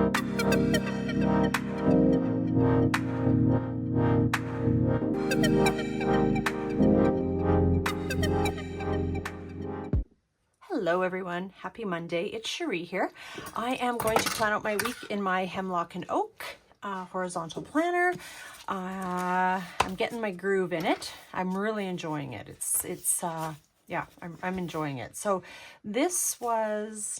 Hello everyone, happy Monday. It's Cherie here. I am going to plan out my week in my Hemlock and Oak horizontal planner. I'm getting my groove in it. I'm really enjoying it. Yeah, I'm enjoying it. So this was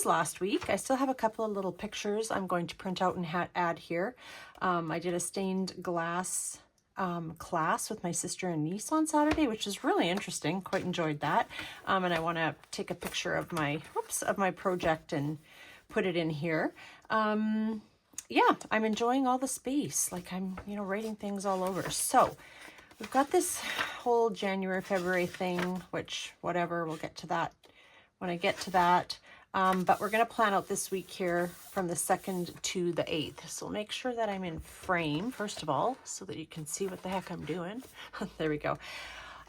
last week. I still have a couple of little pictures I'm going to print out and add here. I did a stained glass class with my sister and niece on Saturday, which is really interesting. Quite enjoyed that. And I want to take a picture of my project and put it in here. Yeah, I'm enjoying all the space. Like I'm, writing things all over. So we've got this whole January, February thing, which whatever, we'll get to that when I get to that. But we're going to plan out this week here from the 2nd to the 8th. So make sure that I'm in frame, first of all, so that you can see what the heck I'm doing. There we go.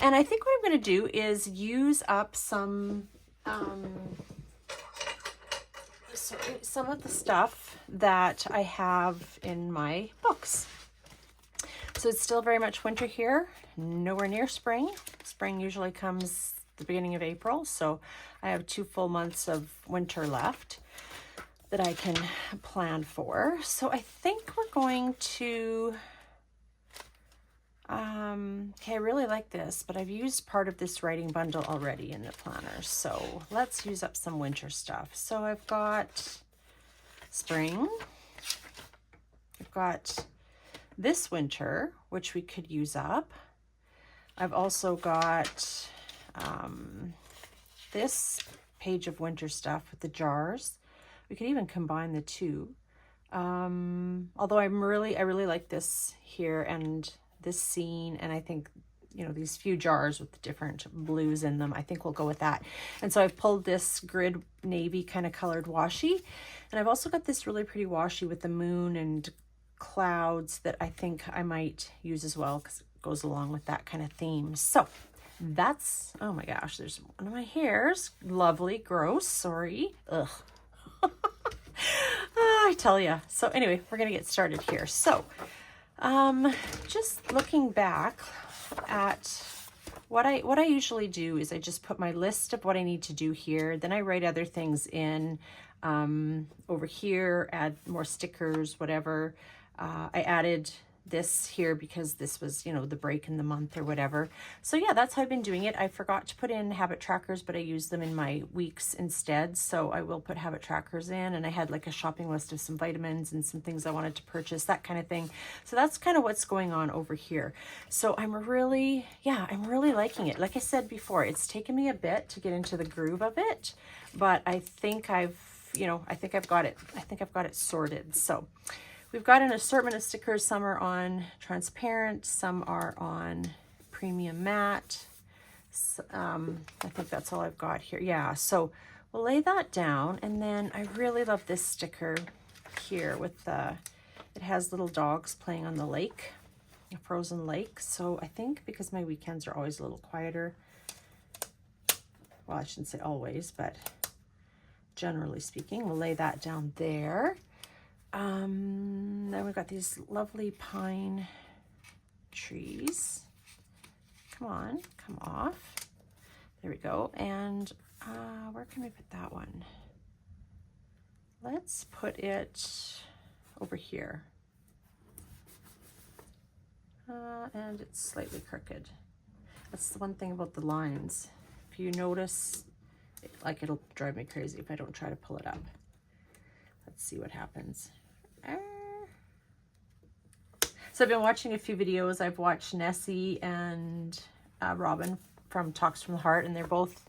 And I think what I'm going to do is use up some of the stuff that I have in my books. So it's still very much winter here, nowhere near spring. Spring usually comes the beginning of April, so I have 2 full months of winter left that I can plan for. So I think we're going to, okay, I really like this, but I've used part of this writing bundle already in the planner. So let's use up some winter stuff. So I've got spring. I've got this winter, which we could use up. I've also got this page of winter stuff with the jars. We could even combine the two. Although I really like this here and this scene, and I think, these few jars with the different blues in them, I think we'll go with that. And so I've pulled this grid navy kind of colored washi, and I've also got this really pretty washi with the moon and clouds that I think I might use as well because it goes along with that kind of theme. So that's, oh my gosh, there's one of my hairs. Lovely, gross, sorry. Ugh. I tell ya. So anyway, we're gonna get started here. So just looking back at what I usually do is I just put my list of what I need to do here. Then I write other things in over here, add more stickers, whatever. I added this here because this was, the break in the month or whatever. So yeah, that's how I've been doing it. I forgot to put in habit trackers, but I used them in my weeks instead. So I will put habit trackers in, and I had like a shopping list of some vitamins and some things I wanted to purchase, that kind of thing. So that's kind of what's going on over here. So I'm really liking it. Like I said before, it's taken me a bit to get into the groove of it, but I think I've got it sorted. So we've got an assortment of stickers. Some are on transparent, some are on premium matte. I think that's all I've got here. Yeah, so we'll lay that down, and then I really love this sticker here with it has little dogs playing on the lake, a frozen lake. So I think because my weekends are always a little quieter, well, I shouldn't say always, but generally speaking, we'll lay that down there. Then we've got these lovely pine trees. Come on, come off. There we go. And where can we put that one? Let's put it over here. And it's slightly crooked. That's the one thing about the lines. If you notice, it'll drive me crazy if I don't try to pull it up. Let's see what happens. So I've been watching a few videos. I've watched Nessie and Robin from Talks from the Heart, and they're both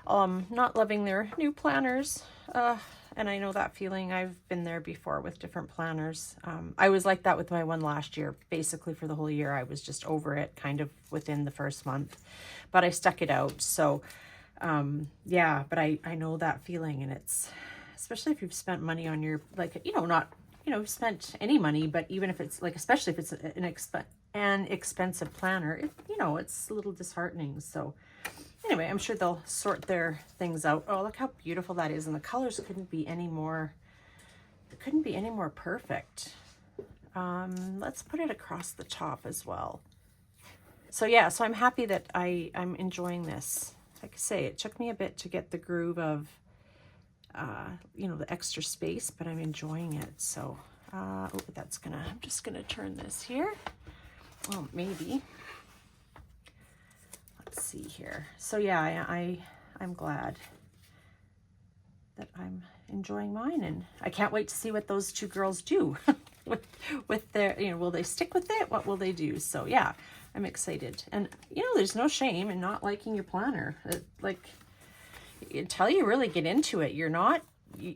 not loving their new planners. And I know that feeling. I've been there before with different planners. I was like that with my one last year. Basically for the whole year, I was just over it kind of within the first month, but I stuck it out. So yeah, but I know that feeling, and it's, especially if you've spent money on your, not, spent any money, but even if it's especially if it's an expensive planner, it's a little disheartening. So anyway, I'm sure they'll sort their things out. Oh, look how beautiful that is. And the colors couldn't be any more It couldn't be any more perfect. Let's put it across the top as well. So yeah, so I'm happy that I'm enjoying this. Like I say, it took me a bit to get the groove of, you know, the extra space, but I'm enjoying it. So, oh, I'm just gonna turn this here. Well, maybe. Let's see here. So yeah, I'm glad that I'm enjoying mine, and I can't wait to see what those two girls do with their, you know, will they stick with it? What will they do? So yeah, I'm excited. And you know, there's no shame in not liking your planner. Like, until you really get into it,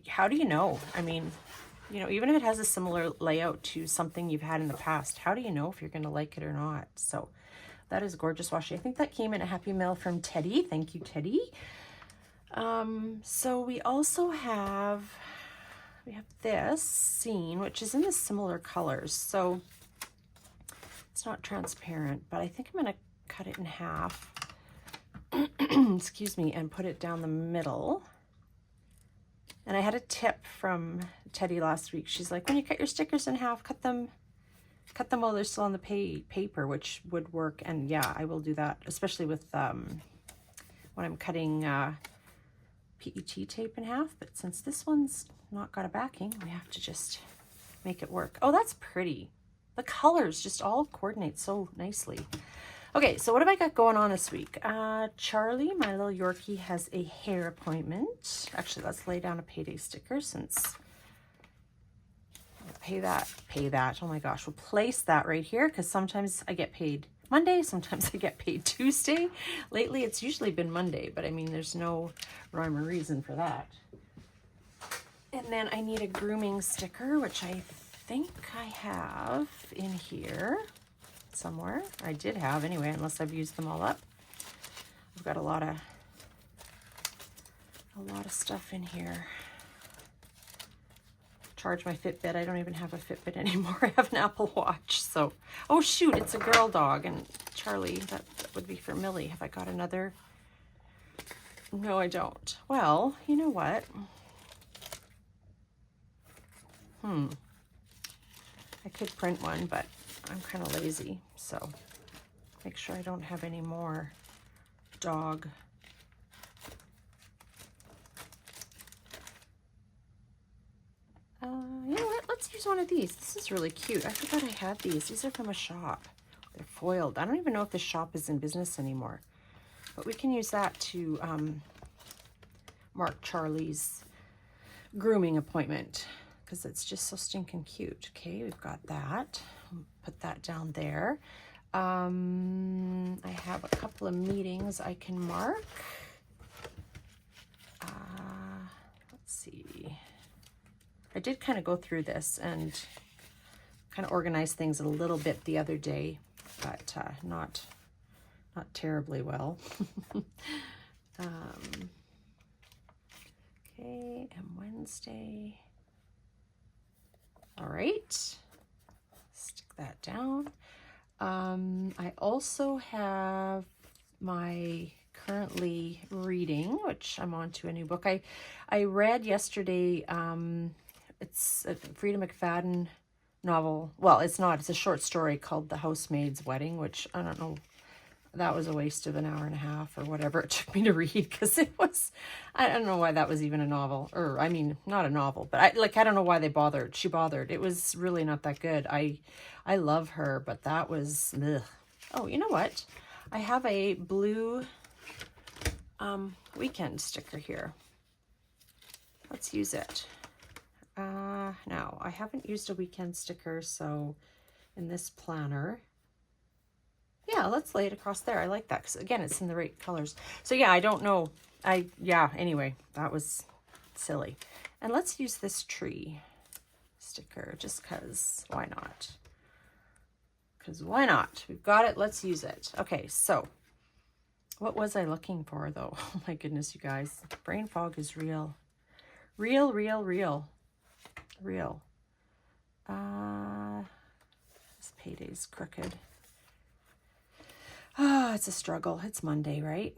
how do you know? I mean, you know, even if it has a similar layout to something you've had in the past, how do you know if you're going to like it or not? So that is gorgeous washi. I think that came in a Happy Mail from Teddy. Thank you, Teddy. So we also have, this scene, which is in the similar colors. So it's not transparent, but I think I'm going to cut it in half, excuse me, and put it down the middle. And I had a tip from Teddy last week. She's like, when you cut your stickers in half, cut them while they're still on the paper, which would work. And yeah, I will do that, especially with when I'm cutting PET tape in half. But since this one's not got a backing, we have to just make it work. Oh, that's pretty. The colors just all coordinate so nicely. Okay, so what have I got going on this week? Charlie, my little Yorkie, has a hair appointment. Actually, let's lay down a payday sticker since pay that. Oh my gosh, we'll place that right here because sometimes I get paid Monday, sometimes I get paid Tuesday. Lately, it's usually been Monday, but I mean, there's no rhyme or reason for that. And then I need a grooming sticker, which I think I have in here somewhere. I did have anyway, unless I've used them all up. I've got a lot of stuff in here. Charge my Fitbit. I don't even have a Fitbit anymore. I have an Apple Watch. So, oh shoot, it's a girl dog. And Charlie, that would be for Millie. Have I got another? No, I don't. Well, you know what? I could print one, but I'm kind of lazy. So make sure I don't have any more dog. You know what? Let's use one of these. This is really cute. I forgot I had these. These are from a shop. They're foiled. I don't even know if the shop is in business anymore. But we can use that to mark Charlie's grooming appointment because it's just so stinking cute. Okay, we've got that. Put that down there. I have a couple of meetings I can mark. Let's see. I did kind of go through this and kind of organize things a little bit the other day, but not terribly well. Okay, and Wednesday. All right, stick that down. I also have my currently reading, which I'm on to a new book. I read yesterday, it's a Frida McFadden novel. Well, it's not. It's a short story called The Housemaid's Wedding, which I don't know. That was a waste of an hour and a half or whatever it took me to read because it was, I don't know why that was even a novel. Or, I mean, not a novel, but I don't know why they bothered. She bothered. It was really not that good. I love her, but that was, ugh. Oh, you know what? I have a blue weekend sticker here. Let's use it. Now, I haven't used a weekend sticker, so in this planner, yeah, let's lay it across there. I like that because, again, it's in the right colors. So, yeah, I don't know. Anyway, that was silly. And let's use this tree sticker just because why not? Because why not? We've got it. Let's use it. Okay, so what was I looking for, though? Oh, my goodness, you guys. Brain fog is real. Real. This payday's crooked. Ah, it's a struggle. It's Monday, right?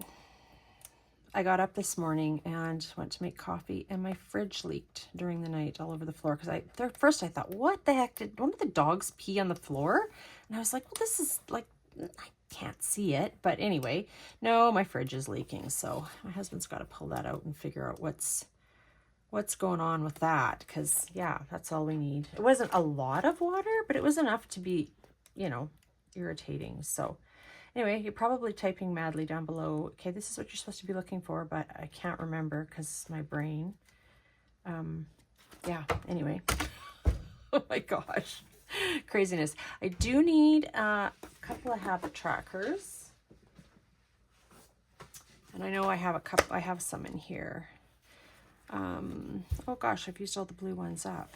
I got up this morning and went to make coffee, and my fridge leaked during the night all over the floor. Because first I thought, what the heck, did one of the dogs pee on the floor? And I was like, well, this is like, I can't see it. But anyway, no, my fridge is leaking. So my husband's got to pull that out and figure out what's going on with that. Because yeah, that's all we need. It wasn't a lot of water, but it was enough to be, you know, irritating. So anyway, you're probably typing madly down below, okay, this is what you're supposed to be looking for, but I can't remember because my brain. Yeah, anyway. Oh my gosh. Craziness. I do need a couple of habit trackers. And I know I have I have some in here. Oh gosh, I've used all the blue ones up.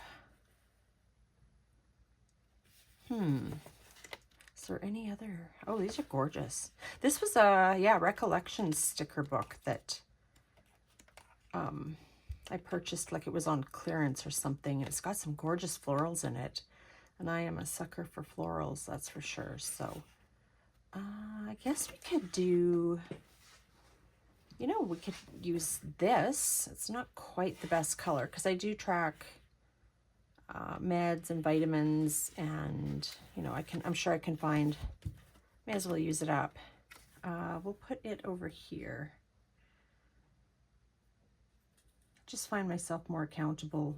Is there any other? Oh, these are gorgeous. This was a, yeah, recollection sticker book that I purchased, like it was on clearance or something. It's got some gorgeous florals in it. And I am a sucker for florals, that's for sure. So I guess we could do, you know, we could use this. It's not quite the best color because I do track meds and vitamins, and you know, I'm sure I can find, may as well use it up. We'll put it over here. Just find myself more accountable.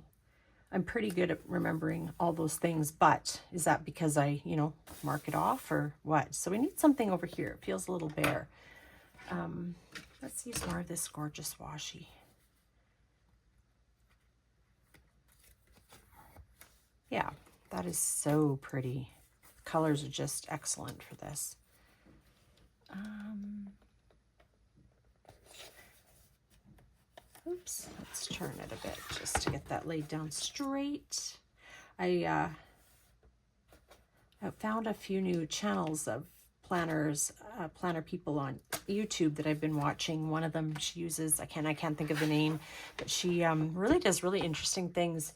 I'm pretty good at remembering all those things, but is that because I, you know, mark it off or what? So we need something over here. It feels a little bare. Let's use more of this gorgeous washi. Yeah, that is so pretty. Colors are just excellent for this. Oops, let's turn it a bit just to get that laid down straight. I found a few new channels of planners, planner people on YouTube that I've been watching. One of them, she uses, I can't think of the name, but she really does really interesting things.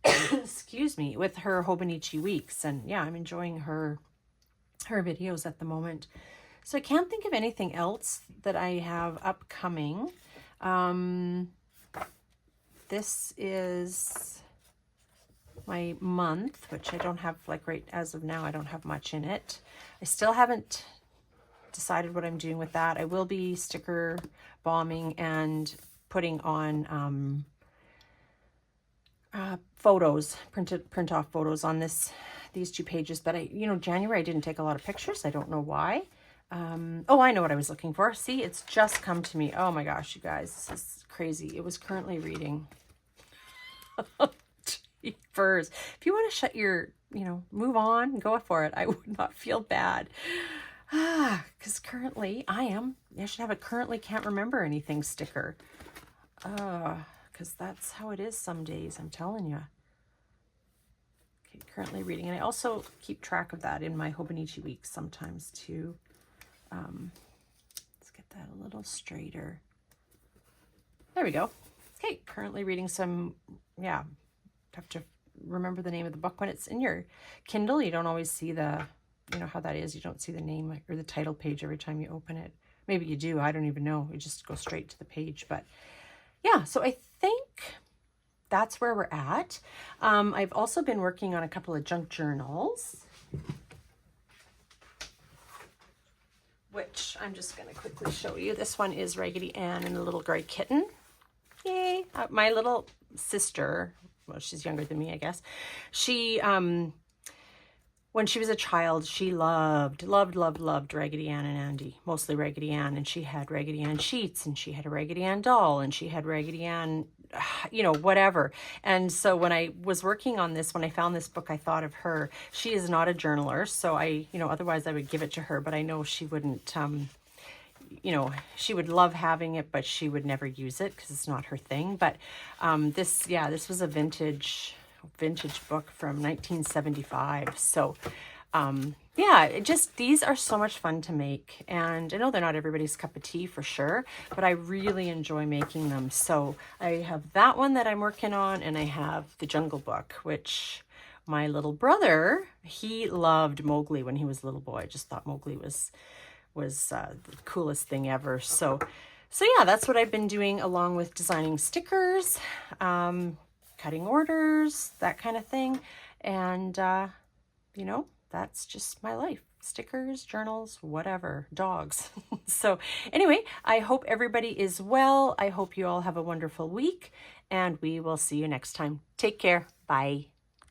Excuse me, with her Hobonichi weeks, and yeah, I'm enjoying her videos at the moment. So I can't think of anything else that I have upcoming. This is my month, which I don't have, like right as of now, I don't have much in it. I still haven't decided what I'm doing with that. I will be sticker bombing and putting on photos, print off photos on these 2 pages. But you know, January I didn't take a lot of pictures. I don't know why. Oh, I know what I was looking for. See, it's just come to me. Oh my gosh, you guys, this is crazy. It was currently reading. Jeepers. If you want to shut your, you know, move on, go for it. I would not feel bad. Because currently I should have a currently can't remember anything sticker. Because that's how it is some days, I'm telling you. Okay, currently reading. And I also keep track of that in my Hobonichi weeks sometimes too. Let's get that a little straighter. There we go. Okay, currently reading some, yeah, have to remember the name of the book. When it's in your Kindle, you don't always see the, you know how that is. You don't see the name or the title page every time you open it. Maybe you do, I don't even know. You just go straight to the page. But yeah, so I think that's where we're at. I've also been working on a couple of junk journals, which I'm just going to quickly show you. This one is Raggedy Ann and a little gray kitten. Yay! My little sister, well, she's younger than me, I guess. She, when she was a child, she loved Raggedy Ann and Andy, mostly Raggedy Ann. And she had Raggedy Ann sheets, and she had a Raggedy Ann doll, and she had Raggedy Ann, you know, whatever. And so when I was working on this, when I found this book, I thought of her. She is not a journaler, so I, you know, otherwise I would give it to her, but I know she wouldn't, you know, she would love having it, but she would never use it because it's not her thing. But this was a vintage book from 1975. So yeah, these are so much fun to make, and I know they're not everybody's cup of tea for sure, but I really enjoy making them. So I have that one that I'm working on, and I have the Jungle Book, which my little brother, he loved Mowgli when he was a little boy. I just thought Mowgli was the coolest thing ever. So So yeah, that's what I've been doing along with designing stickers, cutting orders, that kind of thing. And, you know, that's just my life. Stickers, journals, whatever, dogs. So anyway, I hope everybody is well. I hope you all have a wonderful week, and we will see you next time. Take care. Bye.